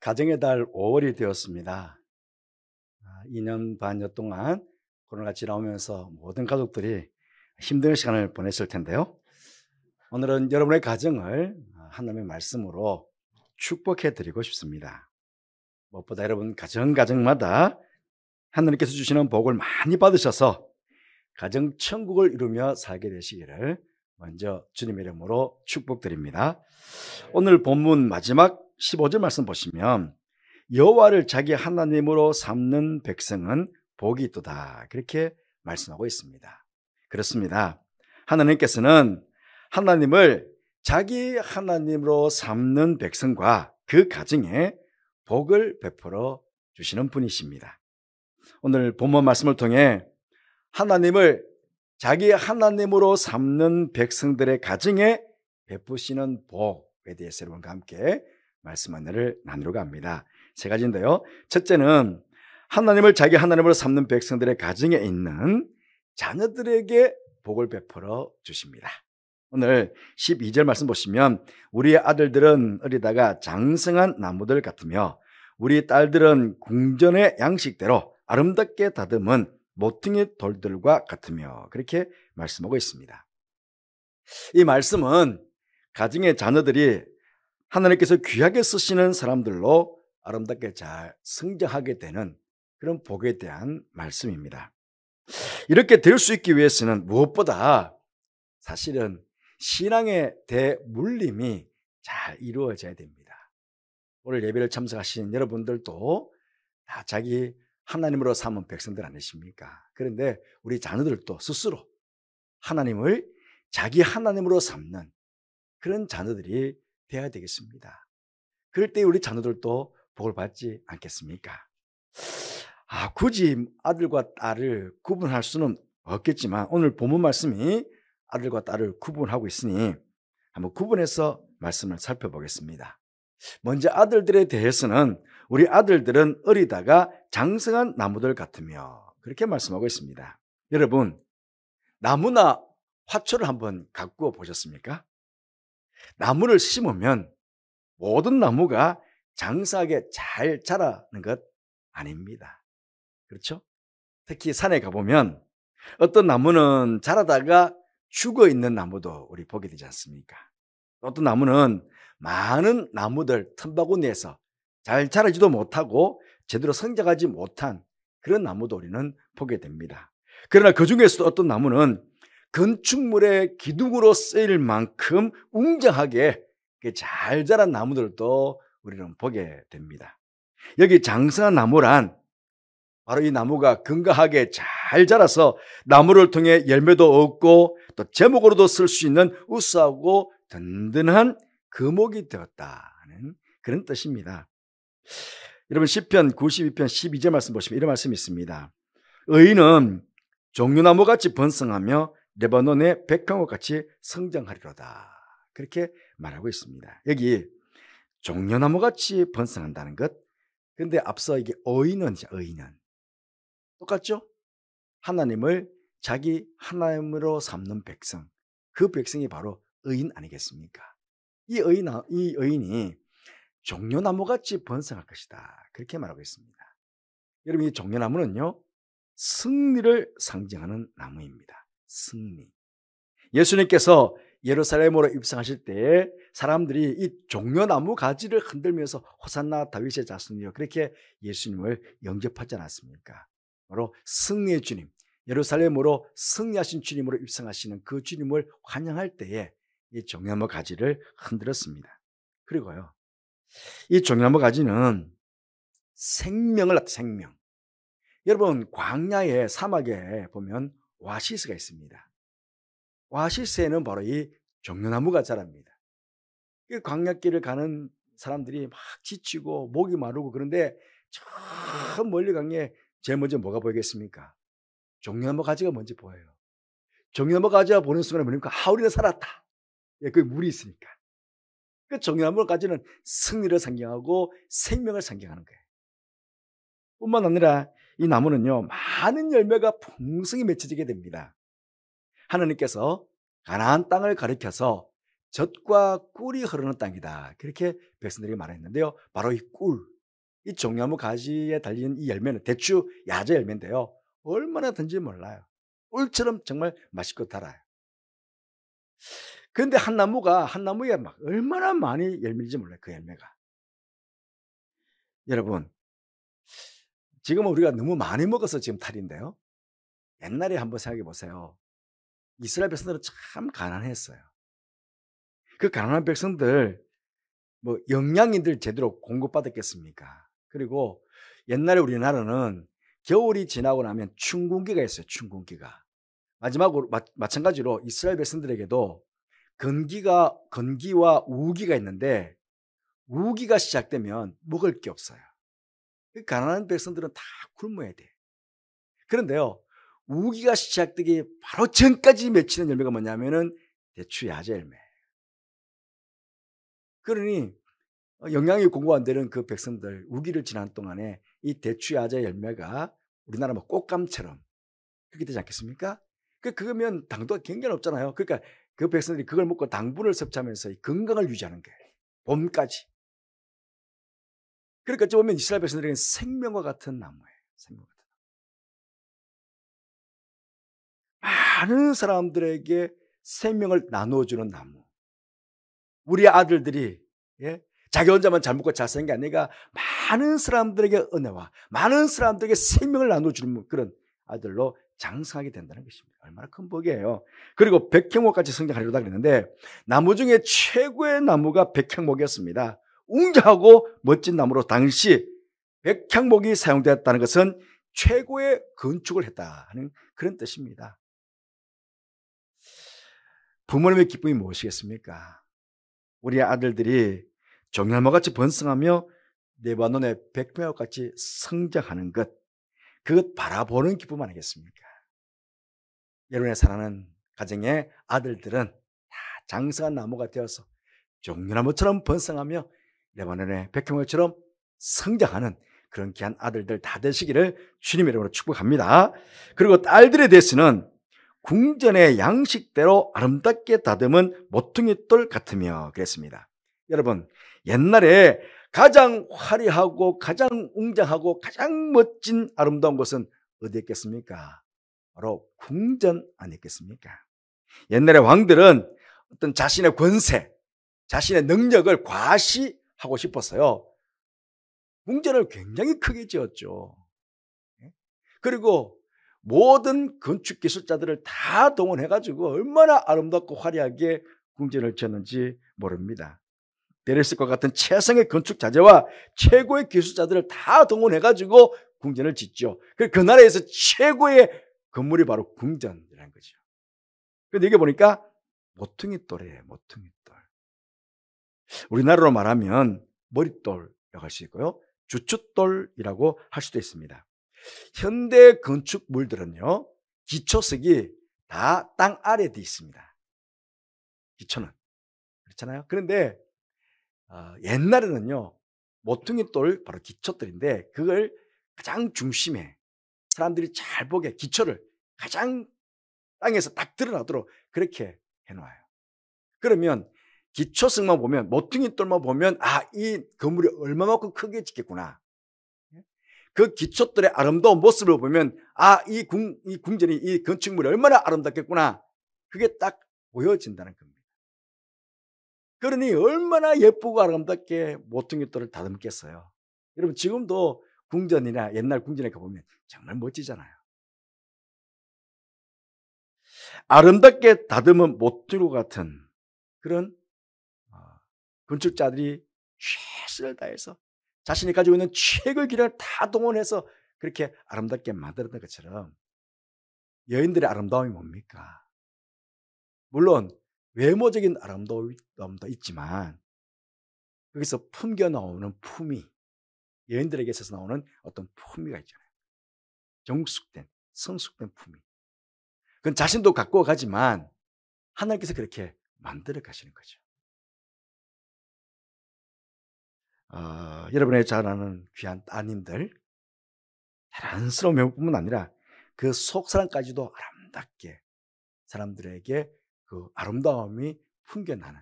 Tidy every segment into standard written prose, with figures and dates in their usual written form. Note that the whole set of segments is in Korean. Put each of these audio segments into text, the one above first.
가정의 달 5월이 되었습니다. 2년 반여 동안 코로나가 지나오면서 모든 가족들이 힘든 시간을 보냈을 텐데요. 오늘은 여러분의 가정을 하나님의 말씀으로 축복해 드리고 싶습니다. 무엇보다 여러분 가정마다 하나님께서 주시는 복을 많이 받으셔서 가정 천국을 이루며 살게 되시기를 먼저 주님의 이름으로 축복드립니다. 오늘 본문 마지막 15절 말씀 보시면 여호와를 자기 하나님으로 삼는 백성은 복이 있도다, 그렇게 말씀하고 있습니다. 그렇습니다. 하나님께서는 하나님을 자기 하나님으로 삼는 백성과 그 가정에 복을 베풀어 주시는 분이십니다. 오늘 본문 말씀을 통해 하나님을 자기 하나님으로 삼는 백성들의 가정에 베푸시는 복에 대해서 여러분과 함께 말씀 하나를 나누려고 합니다. 세 가지인데요. 첫째는 하나님을 자기 하나님으로 삼는 백성들의 가정에 있는 자녀들에게 복을 베풀어 주십니다. 오늘 12절 말씀 보시면 우리의 아들들은 어리다가 장성한 나무들 같으며 우리 딸들은 궁전의 양식대로 아름답게 다듬은 모퉁이 돌들과 같으며, 그렇게 말씀하고 있습니다. 이 말씀은 가정의 자녀들이 하나님께서 귀하게 쓰시는 사람들로 아름답게 잘 성장하게 되는 그런 복에 대한 말씀입니다. 이렇게 될 수 있기 위해서는 무엇보다 사실은 신앙의 대물림이 잘 이루어져야 됩니다. 오늘 예배를 참석하신 여러분들도 다 자기 하나님으로 삼은 백성들 아니십니까? 그런데 우리 자녀들도 스스로 하나님을 자기 하나님으로 삼는 그런 자녀들이 되어야 되겠습니다. 그럴 때 우리 자녀들도 복을 받지 않겠습니까? 굳이 아들과 딸을 구분할 수는 없겠지만 오늘 본문 말씀이 아들과 딸을 구분하고 있으니 한번 구분해서 말씀을 살펴보겠습니다. 먼저 아들들에 대해서는 우리 아들들은 어리다가 장성한 나무들 같으며, 그렇게 말씀하고 있습니다. 여러분, 나무나 화초를 한번 가꾸어 보셨습니까? 나무를 심으면 모든 나무가 장성하게 잘 자라는 것 아닙니다. 그렇죠? 특히 산에 가보면 어떤 나무는 자라다가 죽어 있는 나무도 우리 보게 되지 않습니까? 어떤 나무는 많은 나무들 틈바구니에서 잘 자라지도 못하고 제대로 성장하지 못한 그런 나무도 우리는 보게 됩니다. 그러나 그 중에서도 어떤 나무는 건축물의 기둥으로 쓰일 만큼 웅장하게 잘 자란 나무들도 우리는 보게 됩니다. 여기 장성한 나무란 바로 이 나무가 건강하게 잘 자라서 나무를 통해 열매도 얻고 또 제목으로도 쓸 수 있는 우수하고 든든한 거목이 되었다는 그런 뜻입니다. 여러분, 시편 92편 12절 말씀 보시면 이런 말씀이 있습니다. 의인은 종려나무같이 번성하며 레바논의 백향목같이 성장하리로다, 그렇게 말하고 있습니다. 여기 종려나무같이 번성한다는 것, 그런데 앞서 이게 의인은 똑같죠? 하나님을 자기 하나님으로 삼는 백성, 그 백성이 바로 의인 아니겠습니까? 이 의인이 종려나무같이 번성할 것이다, 그렇게 말하고 있습니다. 여러분, 이 종려나무는요, 승리를 상징하는 나무입니다. 승리. 예수님께서 예루살렘으로 입성하실 때 사람들이 이 종려나무 가지를 흔들면서 호산나 다윗의 자손이여, 그렇게 예수님을 영접하지 않았습니까? 바로 승리의 주님, 예루살렘으로 승리하신 주님으로 입성하시는 그 주님을 환영할 때에 이 종려나무 가지를 흔들었습니다. 그리고요, 이 종려나무 가지는 생명을 낳다, 생명. 여러분, 광야의 사막에 보면 오아시스가 있습니다. 오아시스에는 바로 이 종려나무가 자랍니다. 그 광야길을 가는 사람들이 막 지치고 목이 마르고 그런데 저 멀리 강에 제일 먼저 뭐가 보이겠습니까? 종려나무 가지가 먼저 보여요. 종려나무 가지가 보는 순간에 뭐니까 우리는 살았다. 그 물이 있으니까. 그 종려나무 가지는 승리를 상징하고 생명을 상징하는 거예요. 뿐만 아니라 이 나무는요, 많은 열매가 풍성히 맺혀지게 됩니다. 하나님께서 가나안 땅을 가리켜서 젖과 꿀이 흐르는 땅이다, 그렇게 백성들이 말했는데요, 바로 이 꿀, 이 종려나무 가지에 달린 이 열매는 대추 야자 열매인데요. 얼마나 든지 몰라요. 꿀처럼 정말 맛있고 달아요. 그런데 한 나무에 막 얼마나 많이 열매인지 몰라요. 그 열매가. 여러분, 지금은 우리가 너무 많이 먹어서 지금 탈인데요. 옛날에 한번 생각해 보세요. 이스라엘 백성들은 참 가난했어요. 그 가난한 백성들 뭐 영양인들 제대로 공급받았겠습니까? 그리고 옛날에 우리나라는 겨울이 지나고 나면 춘궁기가 있어요. 춘궁기가. 마지막으로 마찬가지로 이스라엘 백성들에게도 건기와 우기가 있는데 우기가 시작되면 먹을 게 없어요. 가난한 백성들은 다 굶어야 돼. 그런데요, 우기가 시작되기 바로 전까지 맺히는 열매가 뭐냐면은 대추 야자 열매. 그러니 영양이 공급 안 되는 그 백성들 우기를 지난 동안에 이 대추 야자 열매가 우리나라 뭐 꽃감처럼 그렇게 되지 않겠습니까? 그거면 당도가 굉장히 높잖아요. 그러니까 그 백성들이 그걸 먹고 당분을 섭취하면서 건강을 유지하는 거예요. 봄까지. 그러니까 어찌 보면 이스라엘 백성들에게는 생명과 같은 나무예요. 생명과 같은 나무. 많은 사람들에게 생명을 나눠주는 나무. 우리 아들들이 자기 혼자만 잘 먹고 잘 사는 게 아니라 많은 사람들에게 은혜와 많은 사람들에게 생명을 나눠주는 그런 아들로 장성하게 된다는 것입니다. 얼마나 큰 복이에요. 그리고 백향목같이 성장하리로다 그랬는데 나무 중에 최고의 나무가 백향목이었습니다. 웅장하고 멋진 나무로 당시 백향목이 사용되었다는 것은 최고의 건축을 했다 하는 그런 뜻입니다. 부모님의 기쁨이 무엇이겠습니까? 우리 아들들이 종려나무같이 번성하며 레바논의 백향목같이 성장하는 것, 그것 바라보는 기쁨 아니겠습니까? 여러분의 사랑하는 가정의 아들들은 다 장성한 나무가 되어서 종려나무처럼 번성하며 레바논의 백향목처럼 성장하는 그런 귀한 아들들 다 되시기를 주님의 이름으로 축복합니다. 그리고 딸들에 대해서는 궁전의 양식대로 아름답게 다듬은 모퉁이돌 같으며 그랬습니다. 여러분, 옛날에 가장 화려하고 가장 웅장하고 가장 멋진 아름다운 곳은 어디였겠습니까? 바로 궁전 아니겠습니까? 옛날에 왕들은 어떤 자신의 권세, 자신의 능력을 과시하고 싶었어요. 궁전을 굉장히 크게 지었죠. 그리고 모든 건축 기술자들을 다 동원해가지고 얼마나 아름답고 화려하게 궁전을 지었는지 모릅니다. 베르스과 같은 최상의 건축 자재와 최고의 기술자들을 다 동원해가지고 궁전을 짓죠. 그 나라에서 최고의 건물이 바로 궁전이라는 거죠. 그런데 이게 보니까 모퉁이돌이에요. 모퉁이돌. 우리나라로 말하면 머릿돌이라고 할 수 있고요. 주춧돌이라고 할 수도 있습니다. 현대 건축물들은요, 기초석이 다 땅 아래에 있습니다. 기초는. 그렇잖아요. 그런데 옛날에는요, 모퉁이돌 바로 기초돌인데 그걸 가장 중심에 사람들이 잘 보게 기초를 가장 땅에서 딱 드러나도록 그렇게 해놔요. 그러면 기초석만 보면 모퉁이돌만 보면 이 건물이 얼마만큼 크게 짓겠구나. 그 기초돌의 아름다운 모습을 보면 이 궁전이 이 건축물이 얼마나 아름답겠구나. 그게 딱 보여진다는 겁니다. 그러니 얼마나 예쁘고 아름답게 모퉁이돌을 다듬겠어요. 여러분 지금도 궁전이나 옛날 궁전에 가보면 정말 멋지잖아요. 아름답게 다듬은 모퉁이와 같은 그런 건축자들이 최선을 다해서 자신이 가지고 있는 최고의 기량을 다 동원해서 그렇게 아름답게 만들었던 것처럼 여인들의 아름다움이 뭡니까? 물론 외모적인 아름다움도 있지만 거기서 풍겨 나오는 품위, 여인들에게 있어서 나오는 어떤 품위가 있잖아요. 정숙된, 성숙된 품위. 그건 자신도 갖고 가지만 하나님께서 그렇게 만들어 가시는 거죠. 여러분의 잘 아는 귀한 따님들, 자랑스러운 외모뿐만 아니라 그 속사람까지도 아름답게 사람들에게 그 아름다움이 풍겨나는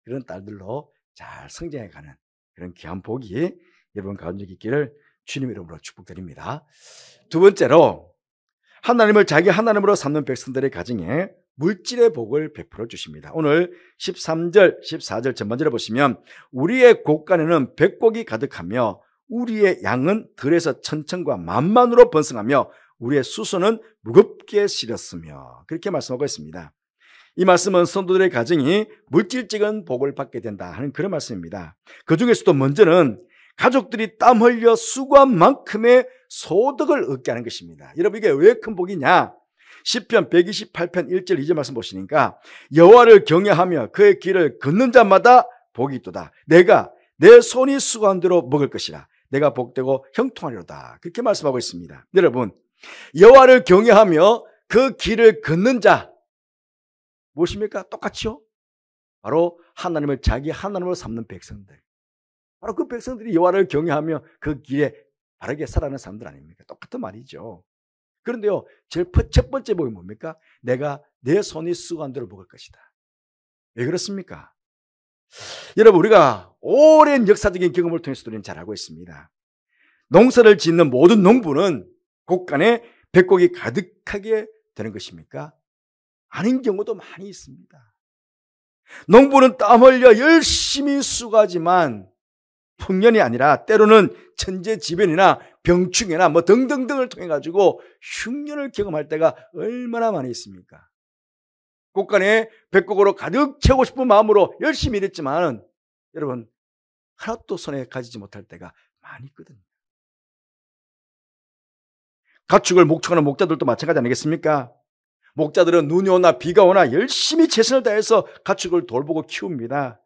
그런 딸들로 잘 성장해가는 그런 귀한 복이 여러분 가운데 있기를 주님 이름으로 축복드립니다. 두 번째로 하나님을 자기 하나님으로 삼는 백성들의 가정에 물질의 복을 베풀어 주십니다. 오늘 13절, 14절 전반절에 보시면 우리의 곳간에는 백곡이 가득하며 우리의 양은 들에서 천천과 만만으로 번성하며 우리의 수소는 무겁게 실었으며 그렇게 말씀하고 있습니다. 이 말씀은 성도들의 가정이 물질적인 복을 받게 된다 하는 그런 말씀입니다. 그 중에서도 먼저는 가족들이 땀 흘려 수고한 만큼의 소득을 얻게 하는 것입니다. 여러분 이게 왜 큰 복이냐? 시편 128편 1절 2절 말씀 보시니까 여호와를 경외하며 그의 길을 걷는 자마다 복이 있도다. 내가 내 손이 수고한 대로 먹을 것이라. 내가 복되고 형통하리로다. 그렇게 말씀하고 있습니다. 여러분 여호와를 경외하며 그 길을 걷는 자 무엇입니까? 똑같죠? 바로 하나님을 자기 하나님으로 삼는 백성들. 바로 그 백성들이 여호와를 경외하며 그 길에 바르게 살아가는 사람들 아닙니까? 똑같은 말이죠. 그런데요, 첫 번째 복이 뭡니까? 내가 내 손이 수고한 대로 먹을 것이다. 왜 그렇습니까? 여러분 우리가 오랜 역사적인 경험을 통해서도 우리는 잘 알고 있습니다. 농사를 짓는 모든 농부는 곳간에 백곡이 가득하게 되는 것입니까? 아닌 경우도 많이 있습니다. 농부는 땀 흘려 열심히 수고하지만 풍년이 아니라 때로는 천재지변이나 병충해나 뭐 등등등을 통해 가지고 흉년을 경험할 때가 얼마나 많이 있습니까? 곳간에 백곡으로 가득 채우고 싶은 마음으로 열심히 일했지만 여러분 하나도 손에 가지지 못할 때가 많이 있거든요. 가축을 목축하는 목자들도 마찬가지 아니겠습니까? 목자들은 눈이 오나 비가 오나 열심히 최선을 다해서 가축을 돌보고 키웁니다.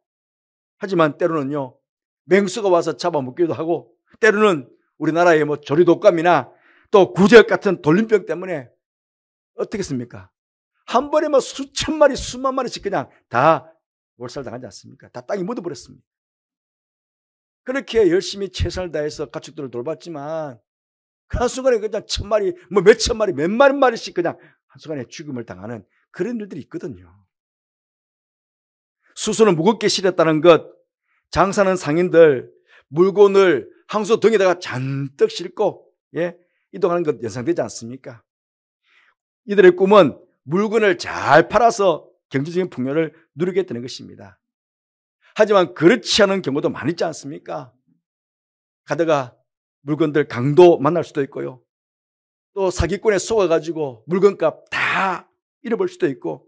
하지만 때로는요 맹수가 와서 잡아먹기도 하고 때로는 우리나라의 뭐 조류독감이나 또 구제역 같은 돌림병 때문에 어떻겠습니까? 한 번에 뭐 수천 마리 수만 마리씩 그냥 다 몰살당하지 않습니까? 다 땅에 묻어버렸습니다. 그렇게 열심히 최선을 다해서 가축들을 돌봤지만 그 한순간에 그냥 천 마리 뭐 몇천 마리 몇만 마리씩 그냥 한순간에 죽음을 당하는 그런 일들이 있거든요. 수소는 무겁게 실었다는 것, 장사하는 상인들 물건을 항소 등에다가 잔뜩 싣고 이동하는 것 연상되지 않습니까? 이들의 꿈은 물건을 잘 팔아서 경제적인 풍요를 누리게 되는 것입니다. 하지만 그렇지 않은 경우도 많이 있지 않습니까? 가다가 물건들 강도 만날 수도 있고요. 또 사기꾼에 속아가지고 물건값 다 잃어버릴 수도 있고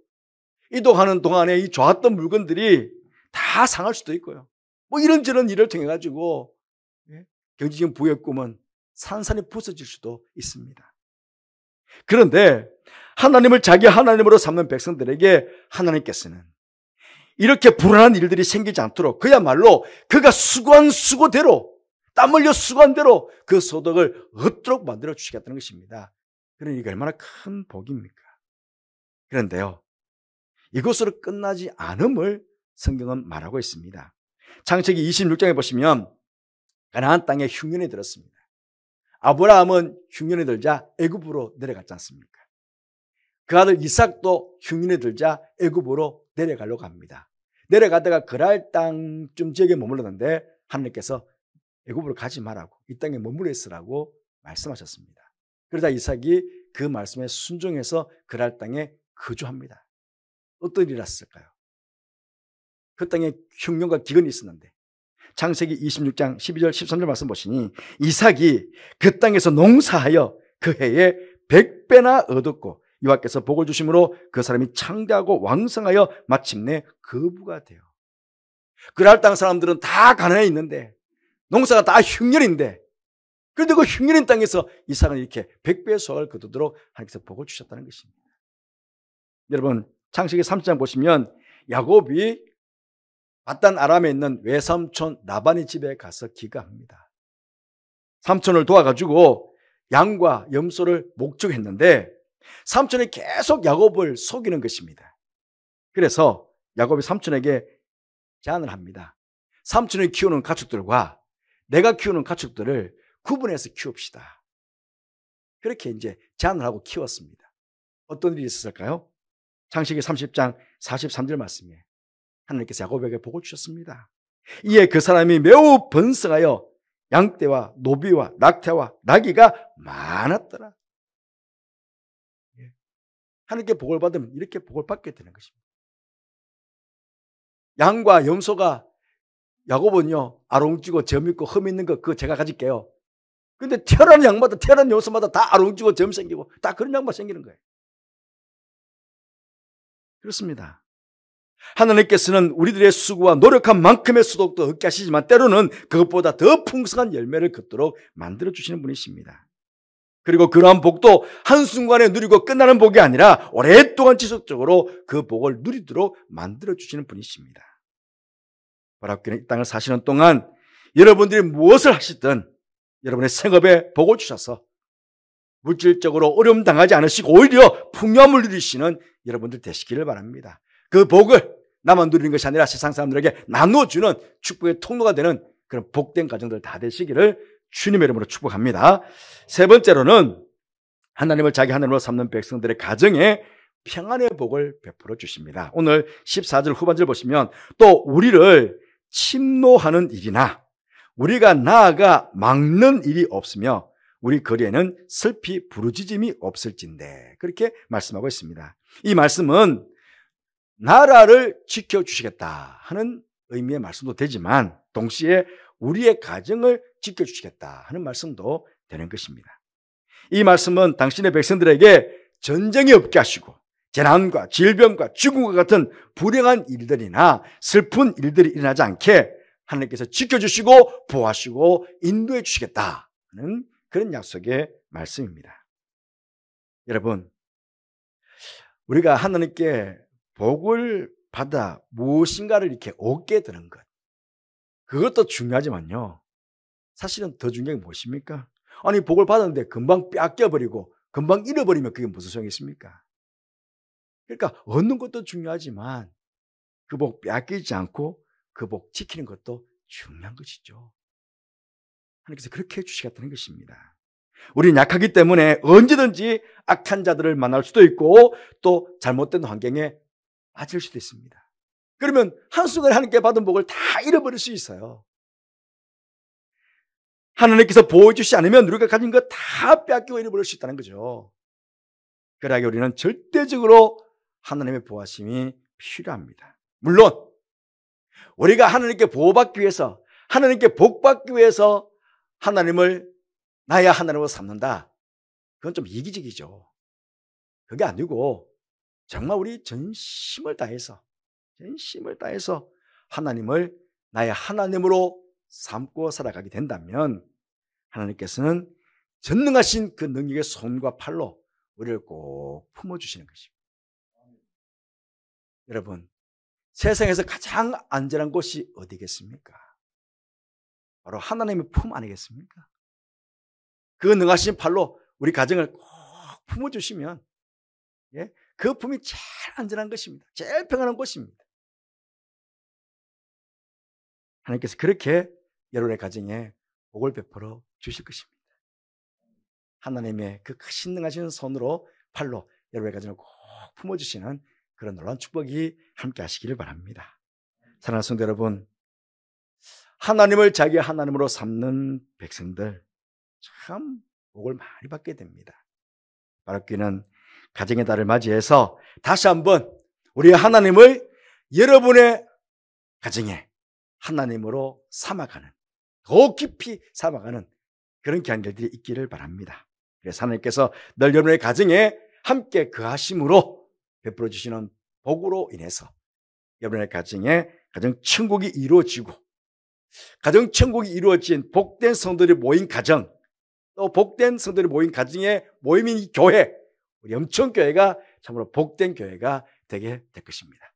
이동하는 동안에 이 좋았던 물건들이 다 상할 수도 있고요. 뭐 이런저런 일을 통해 가지고 경제적인 부의 꿈은 산산이 부서질 수도 있습니다. 그런데 하나님을 자기 하나님으로 삼는 백성들에게 하나님께서는 이렇게 불안한 일들이 생기지 않도록 그야말로 그가 수고한 수고대로 땀 흘려 수고한 대로 그 소득을 얻도록 만들어 주시겠다는 것입니다. 그러니 이게 얼마나 큰 복입니까? 그런데요, 이것으로 끝나지 않음을 성경은 말하고 있습니다. 창세기 26장에 보시면 가나안 땅에 흉년이 들었습니다. 아브라함은 흉년이 들자 애굽으로 내려갔지 않습니까? 그 아들 이삭도 흉년이 들자 애굽으로 내려가려고 합니다. 내려가다가 그랄 땅쯤 지역에 머물렀는데 하나님께서 애굽으로 가지 말라고 이 땅에 머물러 있으라고 말씀하셨습니다. 그러자 이삭이 그 말씀에 순종해서 그랄 땅에 거주합니다. 어떤 일이 났을까요? 그 땅에 흉년과 기근이 있었는데 창세기 26장 12절 13절 말씀 보시니 이삭이 그 땅에서 농사하여 그 해에 100배나 얻었고 여호와께서 복을 주심으로 그 사람이 창대하고 왕성하여 마침내 거부가 돼요. 그랄 땅 사람들은 다 가난해 있는데 농사가 다 흉년인데 그런데 그 흉년인 땅에서 이삭은 이렇게 100배의 수확을 거두도록 하나님께서 복을 주셨다는 것입니다. 여러분 창세기 3장 보시면 야곱이 바단 아람에 있는 외삼촌 라반의 집에 가서 기가합니다. 삼촌을 도와가지고 양과 염소를 목축했는데 삼촌이 계속 야곱을 속이는 것입니다. 그래서 야곱이 삼촌에게 제안을 합니다. 삼촌이 키우는 가축들과 내가 키우는 가축들을 구분해서 키웁시다. 그렇게 이제 제안을 하고 키웠습니다. 어떤 일이 있었을까요? 창세기 30장 43절 말씀에 하나님께서 야곱에게 복을 주셨습니다. 이에 그 사람이 매우 번성하여 양떼와 노비와 낙태와 나귀가 많았더라. 하나님께 복을 받으면 이렇게 복을 받게 되는 것입니다. 양과 염소가 야곱은요, 아롱지고 점 있고 흠 있는 거 그거 제가 가질게요. 근데 태어나는 양마다 태어나는 염소마다 다 아롱지고 점 생기고 다 그런 양만 생기는 거예요. 그렇습니다. 하나님께서는 우리들의 수고와 노력한 만큼의 수독도 얻게 하시지만 때로는 그것보다 더 풍성한 열매를 걷도록 만들어주시는 분이십니다. 그리고 그러한 복도 한순간에 누리고 끝나는 복이 아니라 오랫동안 지속적으로 그 복을 누리도록 만들어주시는 분이십니다. 바랍기는 이 땅을 사시는 동안 여러분들이 무엇을 하시든 여러분의 생업에 복을 주셔서 물질적으로 어려움 당하지 않으시고 오히려 풍요함을 누리시는 여러분들 되시기를 바랍니다. 그 복을 나만 누리는 것이 아니라 세상 사람들에게 나눠주는 축복의 통로가 되는 그런 복된 가정들 다 되시기를 주님의 이름으로 축복합니다. 세 번째로는 하나님을 자기 하나님으로 삼는 백성들의 가정에 평안의 복을 베풀어 주십니다. 오늘 14절 후반절 보시면 또 우리를 침노하는 일이나 우리가 나아가 막는 일이 없으며 우리 거리에는 슬피 부르짖음이 없을진대, 그렇게 말씀하고 있습니다. 이 말씀은 나라를 지켜주시겠다 하는 의미의 말씀도 되지만 동시에 우리의 가정을 지켜주시겠다 하는 말씀도 되는 것입니다. 이 말씀은 당신의 백성들에게 전쟁이 없게 하시고 재난과 질병과 죽음과 같은 불행한 일들이나 슬픈 일들이 일어나지 않게 하나님께서 지켜주시고 보호하시고 인도해 주시겠다 하는 그런 약속의 말씀입니다. 여러분, 우리가 하나님께 복을 받아 무엇인가를 이렇게 얻게 되는 것, 그것도 중요하지만요, 사실은 더 중요한 게 무엇입니까? 아니, 복을 받았는데 금방 뺏겨버리고 금방 잃어버리면 그게 무슨 소용이 있습니까? 그러니까 얻는 것도 중요하지만 그 복 뺏기지 않고 그 복 지키는 것도 중요한 것이죠. 하나님께서 그렇게 해주시겠다는 것입니다. 우리는 약하기 때문에 언제든지 악한 자들을 만날 수도 있고 또 잘못된 환경에 빠질 수도 있습니다. 그러면 한순간에 하나님께 받은 복을 다 잃어버릴 수 있어요. 하나님께서 보호해 주시지 않으면 우리가 가진 것 다 뺏기고 잃어버릴 수 있다는 거죠. 그러하게 우리는 절대적으로 하나님의 보호하심이 필요합니다. 물론 우리가 하나님께 보호받기 위해서, 하나님께 복받기 위해서 하나님을 나의 하나님으로 삼는다, 그건 좀 이기적이죠. 그게 아니고 정말 우리 전심을 다해서 하나님을 나의 하나님으로 삼고 살아가게 된다면 하나님께서는 전능하신 그 능력의 손과 팔로 우리를 꼭 품어주시는 것입니다. 여러분, 세상에서 가장 안전한 곳이 어디겠습니까? 바로 하나님의 품 아니겠습니까? 그 능하신 팔로 우리 가정을 꼭 품어주시면 그 품이 제일 안전한 것입니다. 제일 평안한 곳입니다. 하나님께서 그렇게 여러분의 가정에 복을 베풀어 주실 것입니다. 하나님의 그 크신 능하신 손으로 팔로 여러분의 가정을 꼭 품어주시는 그런 놀라운 축복이 함께 하시기를 바랍니다. 사랑하는 성도 여러분, 하나님을 자기 하나님으로 삼는 백성들 참 복을 많이 받게 됩니다. 바랍기는 가정의 달을 맞이해서 다시 한번 우리 하나님을 여러분의 가정에 하나님으로 삼아가는, 더 깊이 삼아가는 그런 기한들이 있기를 바랍니다. 그래서 하나님께서 늘 여러분의 가정에 함께 거하심으로 베풀어 주시는 복으로 인해서 여러분의 가정에 가정 천국이 이루어지고, 가정 천국이 이루어진 복된 성도들이 모인 가정, 또 복된 성도들이 모인 가정의 모임인 이 교회, 우리 염천교회가 참으로 복된 교회가 되게 될 것입니다.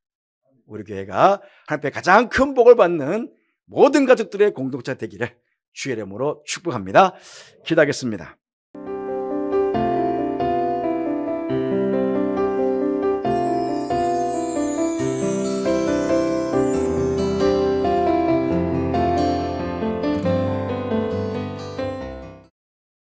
우리 교회가 하나님의 가장 큰 복을 받는 모든 가족들의 공동체가 되기를 주의 이름으로 축복합니다. 기도하겠습니다.